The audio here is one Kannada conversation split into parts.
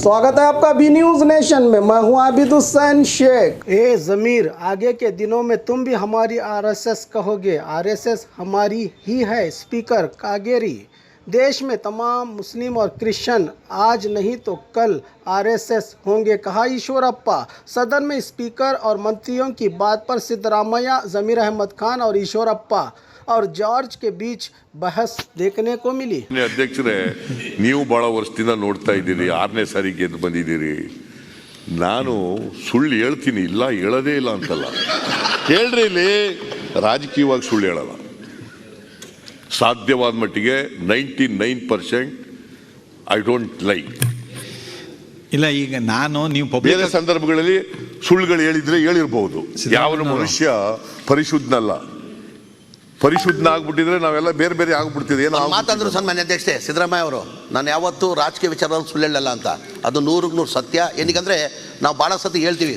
स्वागत है आपका बी न्यूज नेशन में। मैं हूं आबिद हुसैन शेख। ए जमीर, आगे के दिनों में तुम भी हमारी आरएसएस कहोगे। आरएसएस हमारी ही है। स्पीकर कागेरी, देश में तमाम मुस्लिम और क्रिश्चियन आज नहीं तो कल आरएसएस होंगे, कहा ईश्वरप्पा। सदन में स्पीकर और मंत्रियों की बात पर सिद्धरामैया, जमीर अहमद खान और ईश्वरप्पा और जॉर्ज के बीच बहस देखने को मिली। ಅಧ್ಯಕ್ಷರೇ, ನೀವು ಬಹಳ ವರ್ಷದಿಂದ ನೋಡ್ತಾ ಇದ್ದೀರಿ, 6ನೇ ಸಾರಿ ಗೆದ್ದು ಬಂದಿದ್ದೀರಿ. ನಾನು ಸುಳ್ಳು ಹೇಳ್ತೀನಿ, ಇಲ್ಲ ಹೇಳೋದೇ ಇಲ್ಲ ಅಂತಲ್ಲ. ಕೇಳ್ರಿ, ಇಲ್ಲಿ ರಾಜಕೀಯವಾಗಿ ಸುಳ್ಳು ಹೇಳಲ್ಲ. ಸಾಧ್ಯವಾದ ಮಟ್ಟಿಗೆ 99% ಐ ಡೋಂಟ್ ಲೈಕ್. ಇಲ್ಲ, ಈಗ ನಾನು ನೀವು ಬೇರೆ ಸಂದರ್ಭಗಳಲ್ಲಿ ಸುಳ್ಳುಗಳು ಹೇಳಿದ್ರೆ ಹೇಳಿರ್ಬಹುದು. ಯಾವ ಮನುಷ್ಯ ಪರಿಶುದ್ಧನಲ್ಲ. ಪರಿಶುದ್ಧ ಆಗ್ಬಿಟ್ಟಿದ್ರೆ ನಾವೆಲ್ಲ ಬೇರೆ ಬೇರೆ ಆಗ್ಬಿಡ್ತಿದೆ. ಏನೋ ಮಾತಂದ್ರು ಸನ್ಮಾನ್ಯ ಅಧ್ಯಕ್ಷೆ ಸಿದ್ದರಾಮಯ್ಯ ಅವರು, ನಾನು ಯಾವತ್ತೂ ರಾಜಕೀಯ ವಿಚಾರದಲ್ಲಿ ಸುಳ್ಳು ಹೇಳಲ್ಲ ಅಂತ. ಅದು 100% ಸತ್ಯ. ಏನಕ್ಕಂದ್ರೆ ನಾವು ಬಹಳ ಸತಿ ಹೇಳ್ತೀವಿ,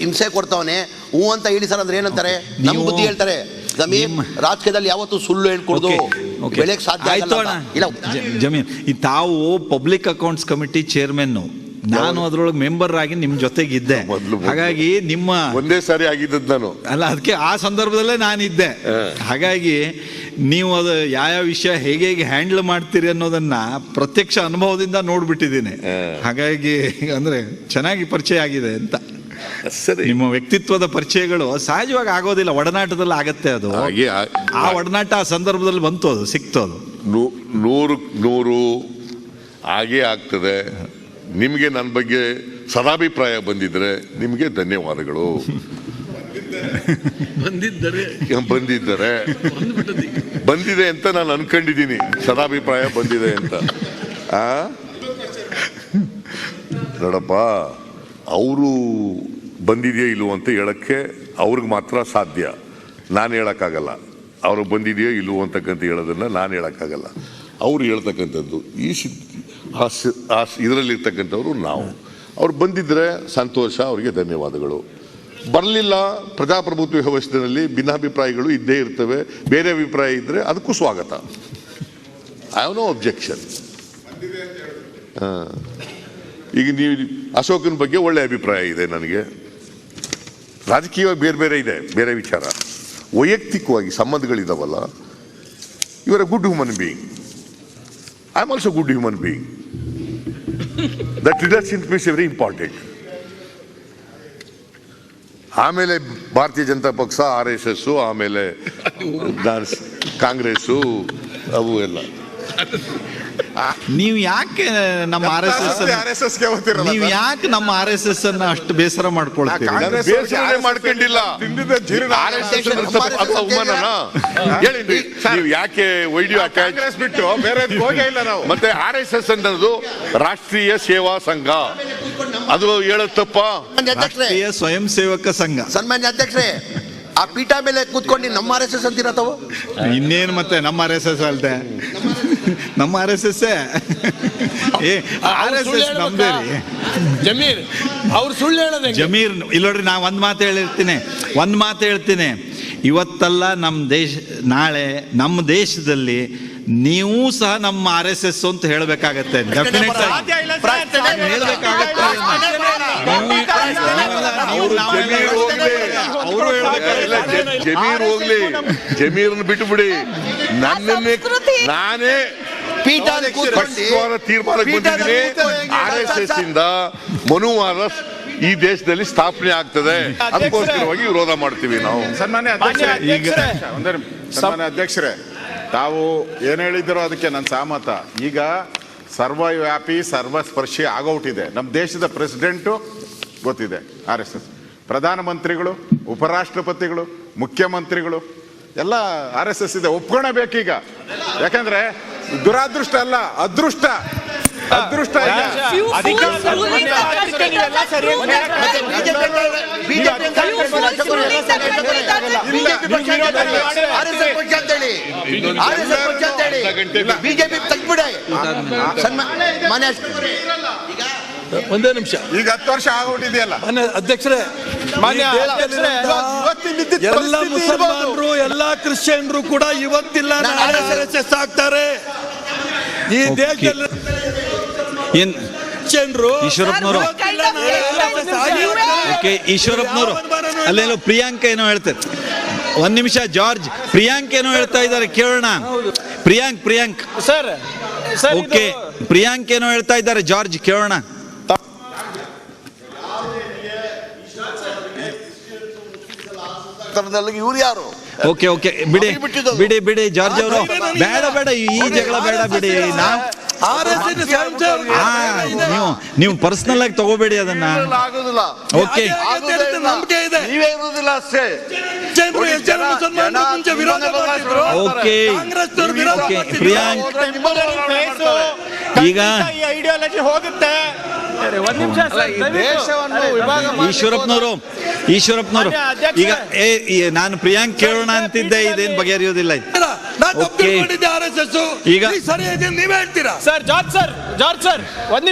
ಹಿಂಸೆ ಕೊಡ್ತಾವನೆ ಹೂ ಅಂತ ಹೇಳಿ ಸರ್ ಅಂದ್ರೆ ಏನಂತಾರೆ, ನಮ್ಮ ಬುದ್ಧಿ ಹೇಳ್ತಾರೆ. ಜಮೀರ್, ರಾಜಕೀಯದಲ್ಲಿ ಯಾವತ್ತೂ ಸುಳ್ಳು ಹೇಳ್ಕೊಡುದು ಬೆಳೆಯಕ್ಕೆ ಸಾಧ್ಯ ಇಲ್ಲ. ಜಮೀರ್, ತಾವು ಪಬ್ಲಿಕ್ ಅಕೌಂಟ್ಸ್ ಕಮಿಟಿ ಚೇರ್ಮನ್, ನಾನು ಅದ್ರೊಳಗೆ ಮೆಂಬರ್ ಆಗಿ ನಿಮ್ ಜೊತೆಗಿದ್ದೆ. ಹಾಗಾಗಿ ನಿಮ್ಮ ಒಂದೇ ಸಾರಿ ಆಗಿದ್ದದ್ದು ನಾನು ಅಲ್ಲ, ಅದಕ್ಕೆ ಆ ಸಂದರ್ಭದಲ್ಲೇ ನಾನಿದ್ದೆ. ಹಾಗಾಗಿ ನೀವು ಅದು ಯಾವ ವಿಷಯ ಹೇಗೆ ಹ್ಯಾಂಡಲ್ ಮಾಡ್ತೀರಿ ಅನ್ನೋದನ್ನ ಪ್ರತ್ಯಕ್ಷ ಅನುಭವದಿಂದ ನೋಡ್ಬಿಟ್ಟಿದ್ದೀನಿ. ಹಾಗಾಗಿ ಅಂದ್ರೆ ಚೆನ್ನಾಗಿ ಪರಿಚಯ ಆಗಿದೆ ಅಂತ. ನಿಮ್ಮ ವ್ಯಕ್ತಿತ್ವದ ಪರಿಚಯಗಳು ಸಹಜವಾಗಿ ಆಗೋದಿಲ್ಲ, ಒಡನಾಟದಲ್ಲಿ ಆಗತ್ತೆ. ಅದು ಆ ಒಡನಾಟ ಆ ಸಂದರ್ಭದಲ್ಲಿ ಬಂತು, ಅದು ಸಿಕ್ತು. ಅದು 100% ಹಾಗೇ ಆಗ್ತದೆ. ನಿಮಗೆ ನನ್ನ ಬಗ್ಗೆ ಸದಾಭಿಪ್ರಾಯ ಬಂದಿದ್ರೆ ನಿಮಗೆ ಧನ್ಯವಾದಗಳು. ಬಂದಿದೆ ಅಂತ ನಾನು ಅನ್ಕೊಂಡಿದ್ದೀನಿ, ಸದಾಭಿಪ್ರಾಯ ಬಂದಿದೆ ಅಂತ. ನೋಡಪ್ಪ, ಅವರು ಬಂದಿದೆಯೋ ಇಲ್ವೋ ಅಂತ ಹೇಳಕ್ಕೆ ಅವ್ರಿಗೆ ಮಾತ್ರ ಸಾಧ್ಯ, ನಾನು ಹೇಳಕ್ಕಾಗಲ್ಲ. ಅವರು ಬಂದಿದೆಯೋ ಇಲ್ವೋ ಅಂತಕ್ಕಂತ ಹೇಳೋದನ್ನ ನಾನು ಹೇಳಕ್ಕಾಗಲ್ಲ. ಅವ್ರು ಹೇಳ್ತಕ್ಕಂಥದ್ದು ಇದರಲ್ಲಿರ್ತಕ್ಕಂಥವ್ರು ನಾವು. ಅವ್ರು ಬಂದಿದ್ರೆ ಸಂತೋಷ, ಅವರಿಗೆ ಧನ್ಯವಾದಗಳು. ಬರಲಿಲ್ಲ, ಪ್ರಜಾಪ್ರಭುತ್ವ ವ್ಯವಸ್ಥೆಯಲ್ಲಿ ಭಿನ್ನಾಭಿಪ್ರಾಯಗಳು ಇದ್ದೇ ಇರ್ತವೆ. ಬೇರೆ ಅಭಿಪ್ರಾಯ ಇದ್ದರೆ ಅದಕ್ಕೂ ಸ್ವಾಗತ. I have no objection. ಈಗ ನೀವು ಅಶೋಕನ ಬಗ್ಗೆ ಒಳ್ಳೆ ಅಭಿಪ್ರಾಯ ಇದೆ ನನಗೆ. ರಾಜಕೀಯವಾಗಿ ಬೇರೆ ಬೇರೆ ಇದೆ, ಬೇರೆ ವಿಚಾರ. ವೈಯಕ್ತಿಕವಾಗಿ ಸಂಬಂಧಗಳಿದಾವಲ್ಲ, you are a good human being. I am also a good human being. That relationship is very important. ಆಮೇಲೆ ಭಾರತೀಯ ಜನತಾ ಪಕ್ಷ, RSS, ಆಮೇಲೆ ಕಾಂಗ್ರೆಸ್, ಅವು ಎಲ್ಲ. ನೀವು ಯಾಕೆ ನಮ್ಮ RSS ಅನ್ನ ಅಷ್ಟು ಬೇಸರ ಮಾಡ್ಕೊಳ್ತೀರಿ? ಮಾಡ್ಕೊಂಡಿಲ್ಲ. ನೀವು ಯಾಕೆ ಬಿಟ್ಟು ಬೇರೆ ಮತ್ತೆ RSS ಅನ್ನೋದು ರಾಷ್ಟ್ರೀಯ ಸೇವಾ ಸಂಘ, ಅದು ಹೇಳತ್ತಪ್ಪ, ರಾಷ್ಟ್ರೀಯ ಸ್ವಯಂ ಸೇವಕ ಸಂಘ. ಸನ್ಮಾನ್ಯ ಅಧ್ಯಕ್ಷರೇ, ಆ ಪೀಠ ಮೇಲೆ ಕೂತ್ಕೊಂಡು ನಮ್ಮ RSS ಅಂತಿರತ್ತವ. ಇನ್ನೇನು ಮತ್ತೆ ನಮ್ಮ RSS ಅಲ್ದೆ, ನಮ್ಮ RSS ನಮ್ದೇ ರೀ. ಜಮೀರ್ ಅವ್ರು ಸುಳ್ಳು ಹೇಳೋದು. ಜಮೀರ್, ಇಲ್ಲೋಡ್ರಿ, ನಾ ಒಂದು ಮಾತು ಹೇಳ್ತೀನಿ. ಇವತ್ತಲ್ಲ ನಮ್ಮ ದೇಶ, ನಾಳೆ ನಮ್ಮ ದೇಶದಲ್ಲಿ ನೀವು ಸಹ ನಮ್ಮ RSS ಅಂತ ಹೇಳಬೇಕಾಗತ್ತೆ. ಡೆಫಿನೆಟ್ ಆಗಿ ಹೇಳಬೇಕಾಗತ್ತೆ. ಜಮೀರನ್ನು ಬಿಟ್ಟು ಬಿಡಿ. ನಾನೇ ತೀರ್ಮಾನಕ್ಕೆ ಬಂದಿದ್ದೀನಿ. RSS ಇಂದ ಮನುವಾದ ಈ ದೇಶದಲ್ಲಿ ಸ್ಥಾಪನೆ ಆಗ್ತದೆ, ಅದಕ್ಕೋಸ್ಕರವಾಗಿ ವಿರೋಧ ಮಾಡ್ತೀವಿ ನಾವು. ಸನ್ಮಾನ್ಯ ಅಧ್ಯಕ್ಷರೇ, ತಾವು ಏನು ಹೇಳಿದಿರೋ ಅದಕ್ಕೆ ನನ್ನ ಸಹಮತ. ಈಗ ಸರ್ವವ್ಯಾಪಿ ಸರ್ವಸ್ಪರ್ಶಿ ಆಗೋಟಿದೆ. ನಮ್ಮ ದೇಶದ ಪ್ರೆಸಿಡೆಂಟು ಗೊತ್ತಿದೆ RSS, ಪ್ರಧಾನಮಂತ್ರಿಗಳು, ಉಪರಾಷ್ಟ್ರಪತಿಗಳು, ಮುಖ್ಯಮಂತ್ರಿಗಳು ಎಲ್ಲ RSS ಇದೆ. ಒಪ್ಕೊಳ್ಳಬೇಕೀಗ. ಯಾಕಂದ್ರೆ ದುರಾದೃಷ್ಟ ಅಲ್ಲ, ಅದೃಷ್ಟ. ಬಿಜೆಪಿ ತಗ್ಬಿಡೆ. ಒಂದೇ ನಿಮಿಷ, ಈಗ 10 ವರ್ಷ ಆಗೋಟಿದೆಯಲ್ಲ. ಅಧ್ಯಕ್ಷರೇ, ಎಲ್ಲ ಮುಸಲ್ಮಾನರು ಎಲ್ಲ ಕ್ರಿಶ್ಚಿಯನ್ರು ಕೂಡ ಇವತ್ತಿಲ್ಲ RSS ಆಗ್ತಾರೆ. ಈ Okay. ದೇಶದಲ್ಲಿ ಏನ್ ಜನರು ಈಶ್ವರಪ್ಪನವರು ಓಕೆ ಈಶ್ವರಪ್ಪನವರು ಅಲ್ಲೇನೋ ಪ್ರಿಯಾಂಕ ಏನೋ ಹೇಳ್ತಾರೆ. ಒಂದ್ ನಿಮಿಷ ಜಾರ್ಜ್, ಪ್ರಿಯಾಂಕ್ ಏನೋ ಹೇಳ್ತಾ ಇದ್ದಾರೆ ಕೇಳೋಣ. ಪ್ರಿಯಾಂಕ್ ಸರ್ ಓಕೆ, ಪ್ರಿಯಾಂಕ್ ಏನೋ ಹೇಳ್ತಾ ಇದ್ದಾರೆ, ಜಾರ್ಜ್ ಕೇಳೋಣ. ಇವ್ರು ಯಾರು? ಓಕೆ ಬಿಡಿ ಜಾರ್ಜ್ ಅವರು, ಬೇಡ ಈ ಜಗಳ ಬೇಡ ಬಿಡಿ. ನೀವು ಪರ್ಸನಲ್ ಆಗಿ ತಗೋಬೇಡಿ ಅದನ್ನ. ಆಗೋದಿಲ್ಲ. ಓಕೆ ನಂಬಿಕೆ ಇದೆ. ನೀವೇ ಇರುವುದಿಲ್ಲ ಅಷ್ಟೇ. ಜನರು ಎಷ್ಟು ಜನ ಮುಸಲ್ಮಾನರು ಮುಂಚೆ ವಿರೋಧ ಮಾಡ್ತಿದ್ರು. ಓಕೆ ಕಾಂಗ್ರೆಸ್ನವರು ವಿರೋಧ ಓಕೆ ಮಾಡ್ತಿದ್ರು. ಪ್ರಿಯಾಂಕ್ ಈಗ ಐಡಿಯಾಲಜಿ ಹೋಗುತ್ತೆ. ಒಂದ್ ನಿಮಿಷ ದೇಶವನ್ನು ವಿಭಾಗ ಈಶ್ವರಪ್ಪನವರು ಈಗ ನಾನು ಪ್ರಿಯಾಂಕ್ ಕೇಳೋಣ ಅಂತಿದ್ದೆ, ಇದೇನ್ ಬಗೆಹರಿಯೋದಿಲ್ಲ ಇದು. ನಾನು ತಪ್ಪು Okay. ತಿಳ್ಕೊಂಡಿದ್ದೆ RSS. ಈಗ- ಈಗ ಸರಿ ಇದೆ ನೀವೇ ಹೇಳ್ತೀರಾ. ಸರ್ ಜಾರ್ಜ್ ಸರ್ ಒಂದ್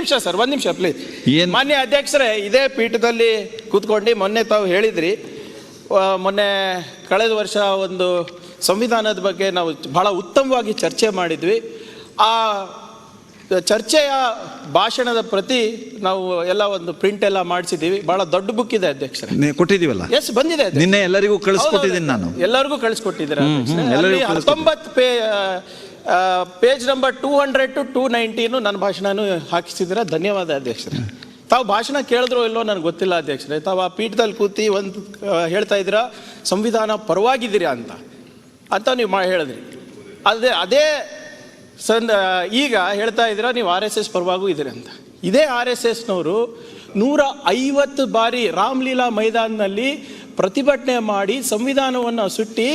ನಿಮಿಷ ಪ್ಲೀಸ್. ಏನ್? ಮಾನ್ಯ ಅಧ್ಯಕ್ಷರೇ, ಇದೇ ಪೀಠದಲ್ಲಿ ಕೂತ್ಕೊಂಡು ಮೊನ್ನೆ ತಾವು ಹೇಳಿದ್ರಿ, ಮೊನ್ನೆ ಕಳೆದ ವರ್ಷ ಒಂದು ಸಂವಿಧಾನದ ಬಗ್ಗೆ ನಾವು ಬಹಳ ಉತ್ತಮವಾಗಿ ಚರ್ಚೆ ಮಾಡಿದ್ವಿ. ಆ ಚರ್ಚೆಯ ಭಾಷಣದ ಪ್ರತಿ ನಾವು ಎಲ್ಲ ಒಂದು ಪ್ರಿಂಟ್ ಎಲ್ಲ ಮಾಡಿಸಿದ್ದೀವಿ. ಬಹಳ ದೊಡ್ಡ ಬುಕ್ ಇದೆ ಅಧ್ಯಕ್ಷರೇ. ಕೊಟ್ಟಿದೀವಲ್ಲ, ಎಸ್ ಬಂದಿದೆ ಅಧ್ಯಕ್ಷರೇ. ನಿನ್ನೆ ಎಲ್ಲರಿಗೂ ಕಳಿಸ್ಕೊಟ್ಟಿದ್ದೀನಿ ನಾನು. ಎಲ್ಲರಿಗೂ ಕಳಿಸ್ಕೊಟ್ಟಿದ್ದೀರಾ? ಎಲ್ಲರಿಗೂ 19 ಪೇಜ್ ನಂಬರ್ 200 to 219 ನನ್ನ ಭಾಷಣನೂ ಹಾಕಿಸಿದ್ದೀರಾ. ಧನ್ಯವಾದ ಅಧ್ಯಕ್ಷರೇ. ತಾವು ಭಾಷಣ ಕೇಳಿದ್ರೋ ಇಲ್ಲೋ ನನಗೆ ಗೊತ್ತಿಲ್ಲ ಅಧ್ಯಕ್ಷರೇ. ತಾವು ಆ ಪೀಠದಲ್ಲಿ ಕೂತಿ ಒಂದು ಹೇಳ್ತಾ ಇದ್ದೀರಾ ಸಂವಿಧಾನ ಪರವಾಗಿದ್ದೀರಾ ಅಂತ ನೀವು ಹೇಳಿದ್ರಿ. ಅದೇ ಈಗ ಹೇಳ್ತಾ ಇದ್ದೀರಾ ನೀವು RSS ಪರವಾಗೂ ಇದ್ದೀರಿ ಅಂತ. ಇದೇ RSSನವರು 150 ಬಾರಿ ರಾಮಲೀಲಾ ಮೈದಾನದಲ್ಲಿ ಪ್ರತಿಭಟನೆ ಮಾಡಿ ಸಂವಿಧಾನವನ್ನು ಸುಟ್ಟಿ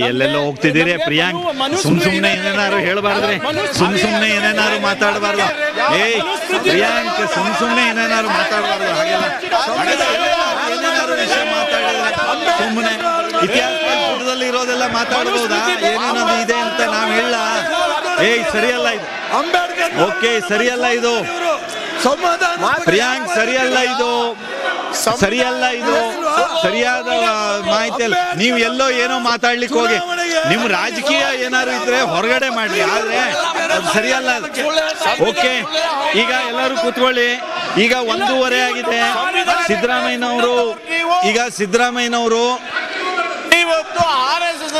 ಎಲ್ಲೆಲ್ಲೋ ಹೋಗ್ತಿದ್ದೀರಿ ಪ್ರಿಯಾಂಕ್. ಸುಮ್ನೆ ಏನೇನಾರು ಹೇಳಬಾರ್ದ್ರೆ, ಸುಮ್ನೆ ಏನೇನಾರು ಮಾತಾಡಬಾರ್ದು. ಪ್ರಿಯಾಂಕ್ ಸುಮ್ನೆ ಏನೇನಾರು ಮಾತಾಡಬಾರ್ದು. ಏನೇನಾರು ವಿಷಯ ಮಾತಾಡಿದ್ರೆ ಸುಮ್ಮನೆ ಇತಿಹಾಸ ಪುಟದಲ್ಲಿ ಇರೋದೆಲ್ಲ ಮಾತಾಡಬಹುದಾ? ಏನೇನೋ ಇದೆ ಅಂತ ನಾವ್ ಹೇಳ. ಸರಿಯಲ್ಲ ಇದು. ಅಂಬೇಡ್ಕರ್ ಓಕೆ ಸರಿಯಲ್ಲ ಇದು. ಸಮಾಧಾನ ಪ್ರಿಯಾಂಕ್ ಸರಿಯಲ್ಲ ಇದು. ಸರಿಯಾದ ಮಾಹಿತಿ ಅಲ್ಲ. ನೀವು ಎಲ್ಲೋ ಏನೋ ಮಾತಾಡ್ಲಿಕ್ಕೆ ಹೋಗಿ ನಿಮ್ ರಾಜಕೀಯ ಏನಾದ್ರು ಇದ್ರೆ ಹೊರಗಡೆ ಮಾಡ್ಲಿ, ಆದ್ರೆ ಅದು ಸರಿಯಲ್ಲ. ಓಕೆ ಈಗ ಎಲ್ಲರೂ ಕೂತ್ಕೊಳ್ಳಿ. ಈಗ 1:30 ಆಗಿದೆ. ಸಿದ್ದರಾಮಯ್ಯನವರು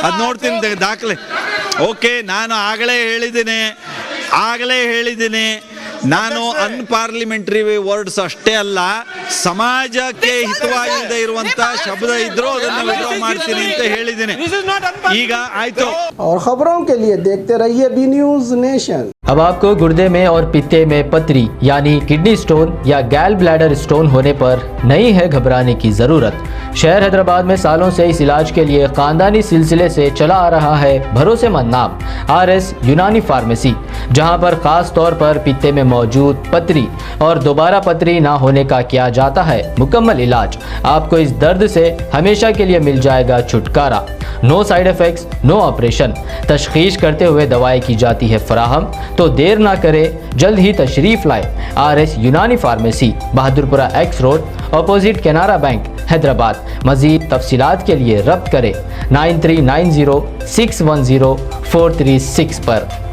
ಅದ್ ನೋಡ್ತೀನಿ ದಾಖಲೆ. ಓಕೆ ನಾನು ಆಗಲೇ ಹೇಳಿದ್ದೀನಿ ನಾನು ಅನ್ಪಾರ್ಲಿಮೆಂಟರಿ ವರ್ಡ್ಸ್ ಅಷ್ಟೇ ಅಲ್ಲ, ಸಮಾಜಕ್ಕೆ ಹಿತವಾಗಿಲ್ಲದೆ ಇರುವಂತ ಶಬ್ದ ಇದ್ರೂ ಅದನ್ನು ವಿಡ್ರಾ ಮಾಡ್ತೀನಿ ಅಂತ ಹೇಳಿದ್ದೀನಿ. ಈಗ ಆಯ್ತು. और खबरों के लिए देखते रहिए बी न्यूज नेशन। अब आपको गुर्दे में और पित्ते में पथरी यानी किडनी स्टोन या गैल ब्लैडर स्टोन होने पर नहीं है घबराने की ज़रूरत। शहर हैदराबाद में सालों से इस इलाज के लिए खानदानी सिलसिले से चला आ रहा है भरोसेमंद नाम RS यूनानी फार्मेसी, जहां पर खास तौर पर पित्ते में मौजूद पथरी और दोबारा पथरी ना होने का किया जाता है मुकम्मल इलाज। आपको इस दर्द से हमेशा के लिए मिल जाएगा छुटकारा। No side effects, no operation. तशखीस करते हुए दवाएं की जाती है फराहम। तो देर ना करें, जल्द ही तशरीफ लाए RS Unani pharmacy, Bahadurpura X road, opposite Canara bank, Hyderabad. मजीद तफसीलात के लिए रब्त करें 9390610436 पर।